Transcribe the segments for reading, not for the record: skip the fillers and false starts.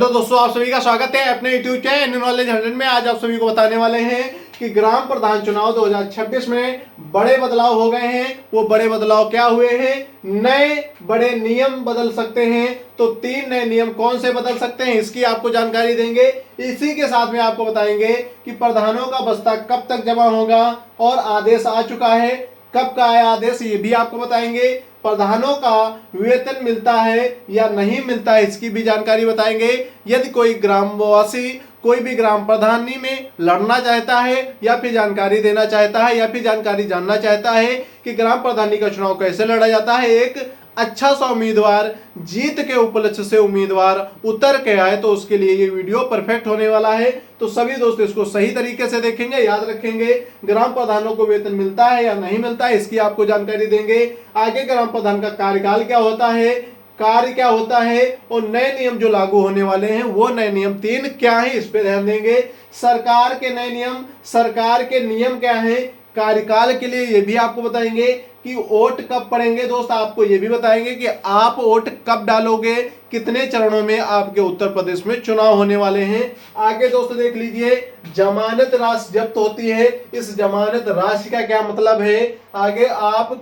तो दोस्तों आप सभी का स्वागत है अपने यूट्यूब चैनल नॉलेज 100 में। आज आप सभी को बताने वाले हैं कि ग्राम प्रधान चुनाव 2026 में बड़े बदलाव हो गए हैं। वो बड़े बदलाव क्या हुए हैं, नए बड़े नियम बदल सकते हैं। तो 3 नए नियम कौन से बदल सकते हैं इसकी आपको जानकारी देंगे। इसी के साथ में आपको बताएंगे कि प्रधानों का बस्ता कब तक जमा होगा और आदेश आ चुका है, कब का आया आदेश ये भी आपको बताएंगे। प्रधानों का वेतन मिलता है या नहीं मिलता है इसकी भी जानकारी बताएंगे। यदि कोई ग्रामवासी कोई भी ग्राम प्रधानी में लड़ना चाहता है या फिर जानकारी देना चाहता है या फिर जानकारी जानना चाहता है कि ग्राम प्रधानी का चुनाव कैसे लड़ा जाता है, एक अच्छा सा उम्मीदवार जीत के उपलक्ष्य से उम्मीदवार उतर के आए, तो उसके लिए ये वीडियो परफेक्ट होने वाला है। तो सभी दोस्त इसको सही तरीके से देखेंगे, याद रखेंगे। ग्राम प्रधानों को वेतन मिलता है या नहीं मिलता है इसकी आपको जानकारी देंगे। आगे ग्राम प्रधान का कार्यकाल क्या होता है, कार्य क्या होता है और नए नियम जो लागू होने वाले हैं वो नए नियम 3 क्या है इस पे ध्यान देंगे। सरकार के नए नियम, सरकार के नियम क्या है, कार्यकाल के लिए ये भी आपको बताएंगे कि वोट कब पड़ेंगे। दोस्त आपको ये भी बताएंगे कि आप वोट कब डालोगे, कितने चरणों में आपके उत्तर प्रदेश में चुनाव होने वाले हैं। आगे दोस्त देख लीजिए, जमानत राशि जब्त होती है, इस जमानत राशि का क्या मतलब है। आगे आप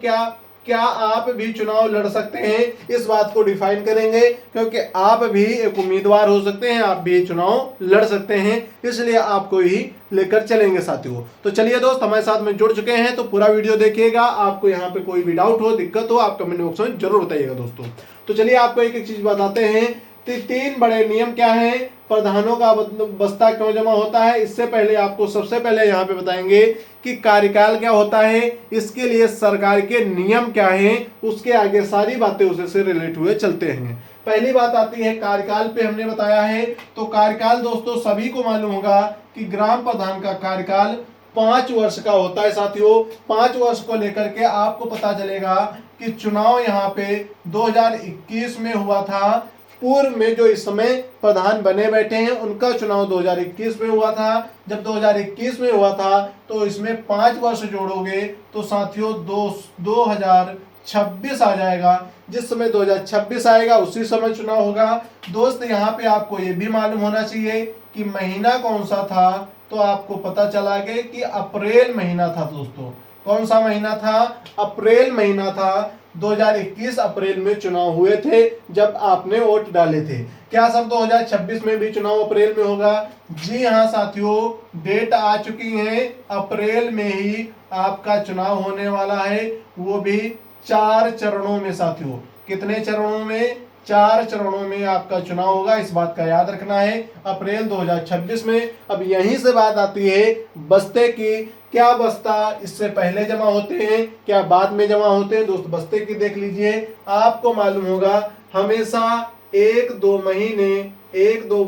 क्या आप भी चुनाव लड़ सकते हैं इस बात को डिफाइन करेंगे, क्योंकि आप भी एक उम्मीदवार हो सकते हैं, आप भी चुनाव लड़ सकते हैं, इसलिए आपको ही लेकर चलेंगे साथियों। तो चलिए दोस्त हमारे साथ में जुड़ चुके हैं तो पूरा वीडियो देखिएगा। आपको यहाँ पे कोई भी डाउट हो, दिक्कत हो, आप कमेंट बॉक्स में जरूर बताइएगा दोस्तों। तो चलिए आपको एक एक चीज बताते हैं। 3 बड़े नियम क्या है, प्रधानों का बस्ता क्यों जमा होता है। इससे पहले आपको सबसे पहले यहाँ पे बताएंगे कि कार्यकाल क्या होता है, इसके लिए सरकार के नियम क्या हैं, उसके आगे सारी बातें उसे से रिलेट हुए चलते हैं। पहली बात आती है कार्यकाल पे, हमने बताया है। तो कार्यकाल दोस्तों सभी को मालूम होगा कि ग्राम प्रधान का कार्यकाल 5 वर्ष का होता है साथियों। 5 वर्ष को लेकर के आपको पता चलेगा कि चुनाव यहाँ पे 2021 में हुआ था। पूर्व में जो इस समय प्रधान बने बैठे हैं उनका चुनाव 2021 में हुआ था। जब 2021 में हुआ था तो इसमें 5 वर्ष जोड़ोगे तो साथियों 2026 आ जाएगा। जिस समय 2026 आएगा उसी समय चुनाव होगा। दोस्त यहाँ पे आपको ये भी मालूम होना चाहिए कि महीना कौन सा था, तो आपको पता चला गया कि अप्रैल महीना था दोस्तों। कौन सा महीना था, अप्रैल महीना था। 2021 अप्रैल में चुनाव हुए थे जब आपने वोट डाले थे। क्या सब 2026 में भी चुनाव अप्रैल में होगा? जी हाँ साथियों, डेट आ चुकी है, अप्रैल में ही आपका चुनाव होने वाला है, वो भी 4 चरणों में साथियों। कितने चरणों में? 4 चरणों में आपका चुनाव होगा, इस बात का याद रखना है, अप्रैल 2026 में। अब यहीं से बात आती है बस्ते की। क्या बस्ता इससे पहले जमा होते हैं, क्या बाद में जमा होते हैं? दोस्त बस्ते की देख लीजिए, आपको मालूम होगा हमेशा 1-2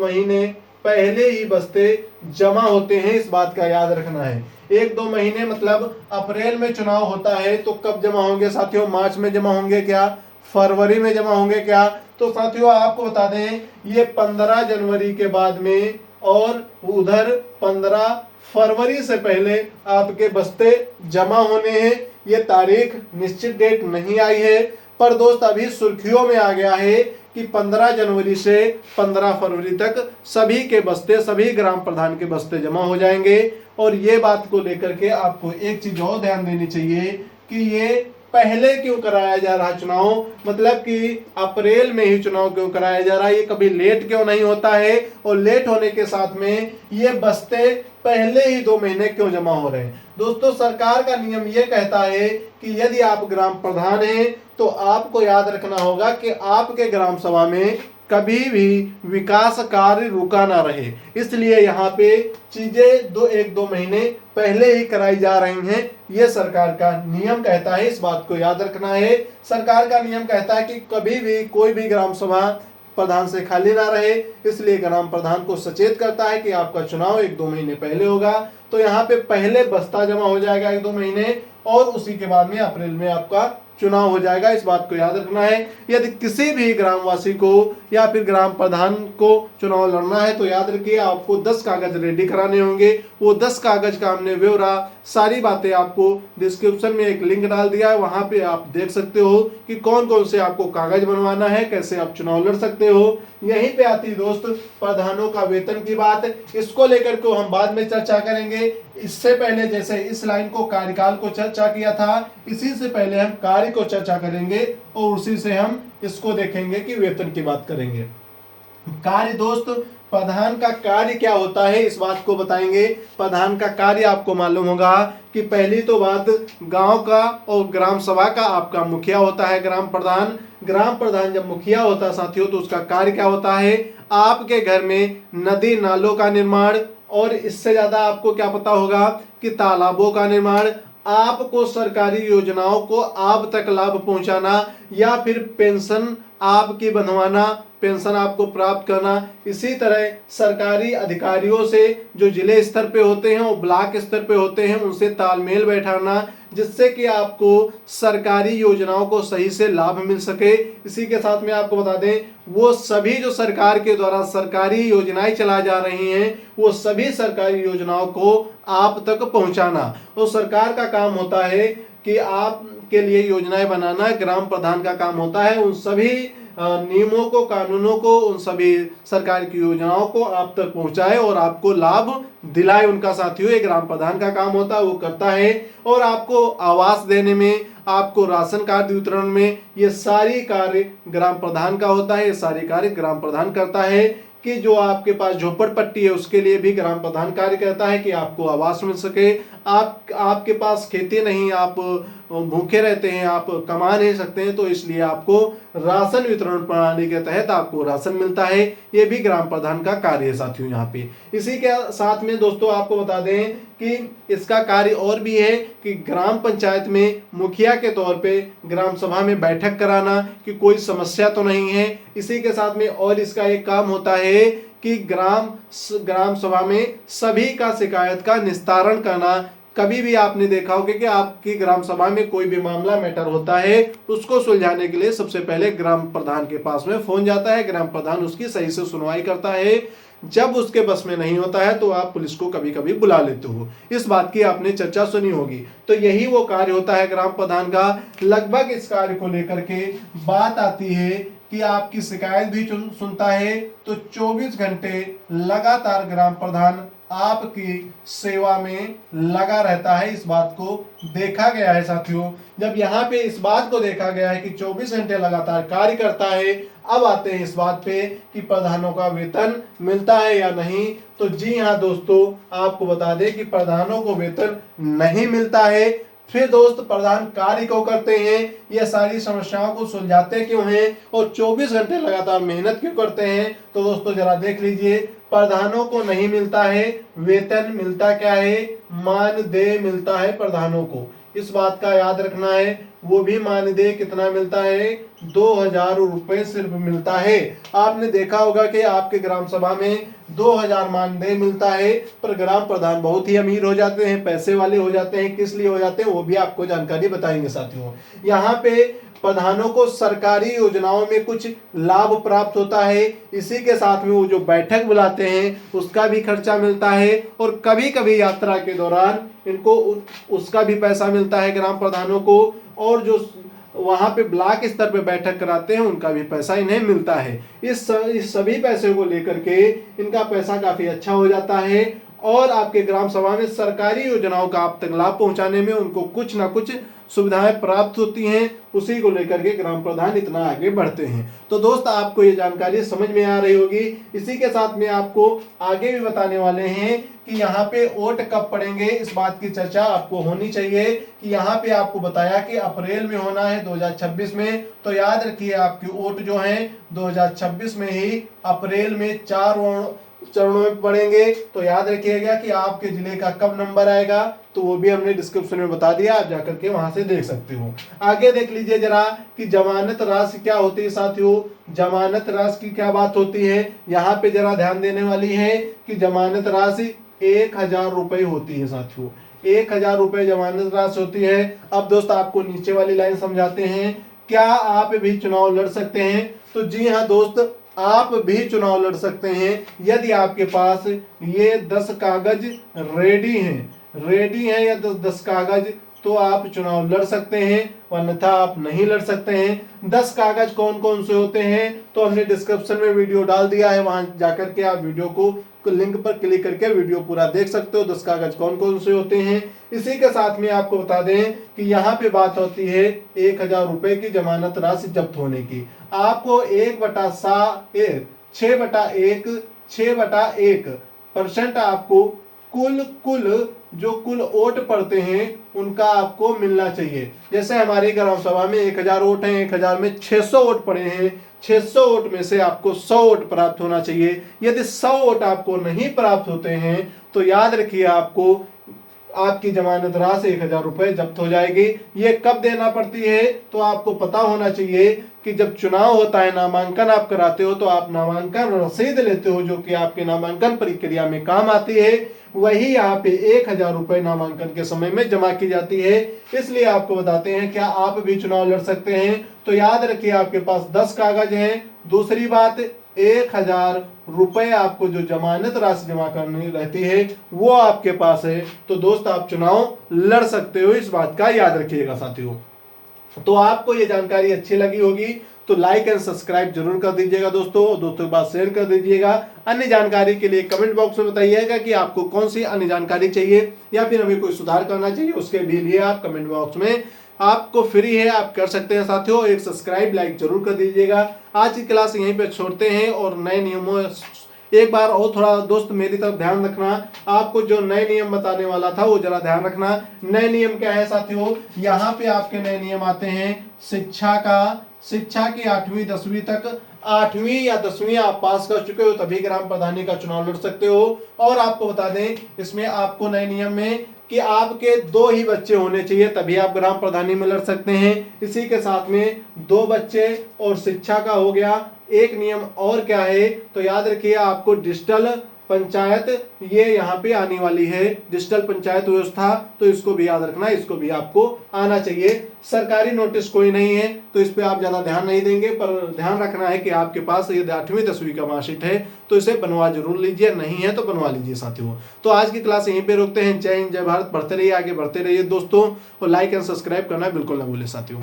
महीने पहले ही बस्ते जमा होते हैं, इस बात का याद रखना है। 1-2 महीने मतलब अप्रैल में चुनाव होता है तो कब जमा होंगे साथियों? मार्च में जमा होंगे क्या, फरवरी में जमा होंगे क्या? तो साथियों आपको बता दें ये 15 जनवरी के बाद में और उधर 15 फरवरी से पहले आपके बस्ते जमा होने हैं। ये तारीख निश्चित डेट नहीं आई है, पर दोस्त अभी सुर्खियों में आ गया है कि 15 जनवरी से 15 फरवरी तक सभी के बस्ते, सभी ग्राम प्रधान के बस्ते जमा हो जाएंगे। और ये बात को लेकर के आपको एक चीज और ध्यान देनी चाहिए कि ये पहले क्यों कराया जा रहा चुनाव, मतलब कि अप्रैल में ही चुनाव क्यों कराया जा रहा है, ये कभी लेट क्यों नहीं होता है, और लेट होने के साथ में ये बस्ते पहले ही 2 महीने क्यों जमा हो रहे हैं। दोस्तों सरकार का नियम ये कहता है कि यदि आप ग्राम प्रधान हैं तो आपको याद रखना होगा कि आपके ग्राम सभा में कभी भी विकास कार्य रुका ना रहे, इसलिए यहाँ पे चीजें 1-2 महीने पहले ही कराई जा रही हैं। ये सरकार का नियम कहता है, इस बात को याद रखना है। सरकार का नियम कहता है कि कभी भी कोई भी ग्राम सभा प्रधान से खाली ना रहे, इसलिए ग्राम प्रधान को सचेत करता है कि आपका चुनाव 1-2 महीने पहले होगा। तो यहाँ पे पहले बस्ता जमा हो जाएगा 1-2 महीने और उसी के बाद में अप्रैल में आपका चुनाव हो जाएगा, इस बात को याद रखना है। यदि किसी भी ग्रामवासी को या फिर ग्राम प्रधान को चुनाव लड़ना है तो याद रखिए आपको 10 कागज रेडी कराने होंगे। वो 10 कागज का हमने ब्यौरा सारी बातें आपको डिस्क्रिप्शन में एक लिंक डाल दिया है, वहां पे आप देख सकते हो कि कौन कौन से आपको कागज बनवाना है, कैसे आप चुनाव लड़ सकते हो। यहीं पे आती दोस्त प्रधानों का वेतन की बात, इसको लेकर के हम बाद में चर्चा करेंगे। इससे पहले जैसे इस लाइन को कार्यकाल को चर्चा किया था, इसी से पहले हम कार्य को चर्चा करेंगे और उसी से हम इसको देखेंगे कि वेतन की बात करेंगे। कार्य दोस्त, प्रधान का कार्य क्या होता है इस बात को बताएंगे। प्रधान का कार्य आपको मालूम होगा कि पहली तो बात गांव का और ग्राम सभा का आपका मुखिया होता है ग्राम प्रधान। ग्राम प्रधान जब मुखिया होता है साथियों तो उसका कार्य क्या होता है, आपके घर में नदी नालों का निर्माण, और इससे ज्यादा आपको क्या पता होगा कि तालाबों का निर्माण, आपको सरकारी योजनाओं को आप तक लाभ पहुंचाना, या फिर पेंशन आपकी बनवाना, पेंशन आपको प्राप्त करना। इसी तरह सरकारी अधिकारियों से जो जिले स्तर पे होते हैं और ब्लॉक स्तर पे होते हैं उनसे तालमेल बैठाना, जिससे कि आपको सरकारी योजनाओं को सही से लाभ मिल सके। इसी के साथ में आपको बता दें वो सभी जो सरकार के द्वारा सरकारी योजनाएं चलाई जा रही हैं वो सभी सरकारी योजनाओं को आप तक पहुंचाना। तो सरकार का काम होता है कि आपके लिए योजनाएं बनाना, ग्राम प्रधान का काम होता है उन सभी नियमों को, कानूनों को, उन सभी सरकार की योजनाओं को आप तक पहुंचाए और आपको लाभ दिलाए। उनका साथियों ये ग्राम प्रधान का काम होता है, वो करता है। और आपको आवास देने में, आपको राशन कार्ड वितरण में, ये सारी कार्य ग्राम प्रधान का होता है। ये सारे कार्य ग्राम प्रधान करता है। कि जो आपके पास झोपड़पट्टी है उसके लिए भी ग्राम प्रधान कार्य करता है कि आपको आवास मिल सके। आपके पास खेती नहीं, आप भूखे रहते हैं, आप कमा नहीं सकते हैं, तो इसलिए आपको राशन वितरण प्रणाली के तहत आपको राशन मिलता है। ये भी ग्राम प्रधान का कार्य है साथियों यहाँ पे। इसी के साथ में दोस्तों आपको बता दें कि इसका कार्य और भी है कि ग्राम पंचायत में मुखिया के तौर पे ग्राम सभा में बैठक कराना कि कोई समस्या तो नहीं है। इसी के साथ में और इसका एक काम होता है कि ग्राम सभा में सभी का शिकायत का निस्तारण करना। कभी भी आपने देखा होगा कि आपकी ग्राम सभा में कोई भी मामला मैटर होता है उसको सुलझाने के लिए सबसे पहले ग्राम प्रधान के पास में फोन जाता है, ग्राम प्रधान उसकी सही से सुनवाई करता है। जब उसके बस में नहीं होता है तो आप पुलिस को कभी कभी बुला लेते हो, इस बात की आपने चर्चा सुनी होगी। तो यही वो कार्य होता है ग्राम प्रधान का। लगभग इस कार्य को लेकर के बात आती है कि आपकी शिकायत भी सुनता है, तो 24 घंटे लगातार ग्राम प्रधान आपकी सेवा में लगा रहता है। इस बात को देखा गया है साथियों। जब यहाँ पे इस बात को देखा गया है कि 24 घंटे लगातार कार्य करता है, अब आते हैं इस बात पे कि प्रधानों का वेतन मिलता है या नहीं। तो जी हाँ दोस्तों, आपको बता दें कि प्रधानों को वेतन नहीं मिलता है। फिर दोस्त प्रधान कार्य क्यों करते हैं, ये सारी समस्याओं को सुलझाते क्यों हैं और 24 घंटे लगातार मेहनत क्यों करते हैं, तो दोस्तों जरा देख लीजिए। प्रधानों को नहीं मिलता है वेतन, मिलता क्या है, मानदेय मिलता है प्रधानों को। इस बात का याद रखना है। वो भी मानदेय कितना मिलता है, 2000 रुपए सिर्फ मिलता है। आपने देखा होगा कि आपके ग्राम सभा में 2000 मानदेय मिलता है, पर ग्राम प्रधान बहुत ही अमीर हो जाते हैं, पैसे वाले हो जाते हैं। किस लिए हो जाते हैं वो भी आपको जानकारी बताएंगे साथियों। यहाँ पे प्रधानों को सरकारी योजनाओं में कुछ लाभ प्राप्त होता है। इसी के साथ में वो जो बैठक बुलाते हैं उसका भी खर्चा मिलता है, और कभी कभी यात्रा के दौरान इनको उसका भी पैसा मिलता है ग्राम प्रधानों को, और जो वहां पे ब्लॉक स्तर पे बैठक कराते हैं उनका भी पैसा इन्हें मिलता है। इस सभी पैसे को लेकर के इनका पैसा काफी अच्छा हो जाता है, और आपके ग्राम सभा में सरकारी योजनाओं का आप तक लाभ पहुंचाने में उनको कुछ ना कुछ सुविधाएं प्राप्त होती हैं। उसी को लेकर के ग्राम प्रधान इतना आगे बढ़ते हैं। तो दोस्त आपको ये जानकारी समझ में आ रही होगी। इसी के साथ में आपको आगे भी बताने वाले हैं कि यहाँ पे वोट कब पड़ेंगे, इस बात की चर्चा आपको होनी चाहिए। कि यहाँ पे आपको बताया कि अप्रैल में होना है 2026 में, तो याद रखिए आपकी वोट जो है 2026 में ही अप्रैल में 4 चरणों में पढ़ेंगे। तो याद रखिएगा कि आपके जिले का कब नंबर आएगा, तो वो भी हमने डिस्क्रिप्शन में बता दिया, आप जाकर के वहां से देख सकते हो। आगे देख लीजिए जरा कि जमानत राशि क्या होती है साथियों। जमानत राशि की क्या बात होती है, यहाँ पे जरा ध्यान देने वाली है कि जमानत राशि 1000 रुपए होती है साथियों। 1000 रुपए जमानत राशि होती है। अब दोस्त आपको नीचे वाली लाइन समझाते हैं, क्या आप भी चुनाव लड़ सकते हैं? तो जी हाँ दोस्त, आप भी चुनाव लड़ सकते हैं यदि आपके पास ये 10 कागज रेडी हैं या 10 कागज, तो आप चुनाव लड़ सकते हैं, अन्यथा आप नहीं लड़ सकते हैं। 10 कागज कौन कौन से होते हैं तो हमने डिस्क्रिप्शन में वीडियो डाल दिया है, वहां जाकर के आप वीडियो को लिंक पर क्लिक करके वीडियो पूरा देख सकते हो। 10 कागज कौन कौन से होते हैं। इसी के साथ में आपको बता दें कि यहाँ पे बात होती है 1000 रुपए की जमानत राशि जब्त होने की। आपको 6/1% आपको कुल वोट पड़ते हैं उनका आपको मिलना चाहिए। जैसे हमारी ग्राम सभा में 1000 वोट हैं, 1000 में 600 वोट पड़े हैं, 600 वोट में से आपको 100 वोट प्राप्त होना चाहिए। यदि 100 वोट आपको नहीं प्राप्त होते हैं तो याद रखिए आपको आपकी जमानत राशि 1000 रुपए जब्त हो जाएगी। ये कब देना पड़ती है तो आपको पता होना चाहिए कि जब चुनाव होता है, नामांकन आप कराते हो, तो आप नामांकन रसीद लेते हो जो कि आपके नामांकन प्रक्रिया में काम आती है, वही यहाँ पे 1000 रुपए नामांकन के समय में जमा की जाती है। इसलिए आपको बताते हैं क्या आप भी चुनाव लड़ सकते हैं। तो याद रखिए आपके पास 10 कागज हैं। दूसरी बात, 1000 रुपए आपको जो जमानत राशि जमा करनी रहती है वो आपके पास है, तो दोस्त आप चुनाव लड़ सकते हो। इस बात का याद रखिएगा साथियों। तो आपको ये जानकारी अच्छी लगी होगी तो लाइक एंड सब्सक्राइब जरूर कर दीजिएगा दोस्तों के पास शेयर कर दीजिएगा। अन्य जानकारी के लिए कमेंट बॉक्स में बताइएगा कि आपको कौन सी अन्य जानकारी चाहिए या फिर हमें कोई सुधार करना चाहिए, उसके भी लिए आप कमेंट बॉक्स में, आपको फ्री है, आप कर सकते हैं साथियों। एक सब्सक्राइब लाइक जरूर कर दीजिएगा। आज की क्लास यहीं पे छोड़ते हैं और नए नियमों एक बार और थोड़ा दोस्त मेरी तरफ ध्यान रखना। आपको जो नए नियम बताने वाला था वो जरा ध्यान रखना। नए नियम क्या है साथियों, यहाँ पे आपके नए नियम आते हैं शिक्षा की 8वीं 10वीं तक, 8वीं या 10वीं आप पास कर चुके हो तभी ग्राम प्रधानी का चुनाव लड़ सकते हो। और आपको बता दें इसमें आपको नए नियम में कि आपके 2 ही बच्चे होने चाहिए तभी आप ग्राम प्रधानी में लड़ सकते हैं। इसी के साथ में 2 बच्चे और शिक्षा का हो गया। एक नियम और क्या है तो याद रखिए आपको डिजिटल पंचायत ये यहाँ पे आने वाली है, डिजिटल पंचायत व्यवस्था, तो इसको भी याद रखना, इसको भी आपको आना चाहिए। सरकारी नोटिस कोई नहीं है तो इस पे आप ज्यादा ध्यान नहीं देंगे, पर ध्यान रखना है कि आपके पास यदि 8वीं 10वीं का मार्कशीट है तो इसे बनवा जरूर लीजिए, नहीं है तो बनवा लीजिए साथियों। तो आज की क्लास यहीं पे रोकते हैं। जय हिंद, जय भारत। बढ़ते रहिए, आगे बढ़ते रहिए दोस्तों, और लाइक एंड सब्सक्राइब करना बिल्कुल ना भूलें साथियों।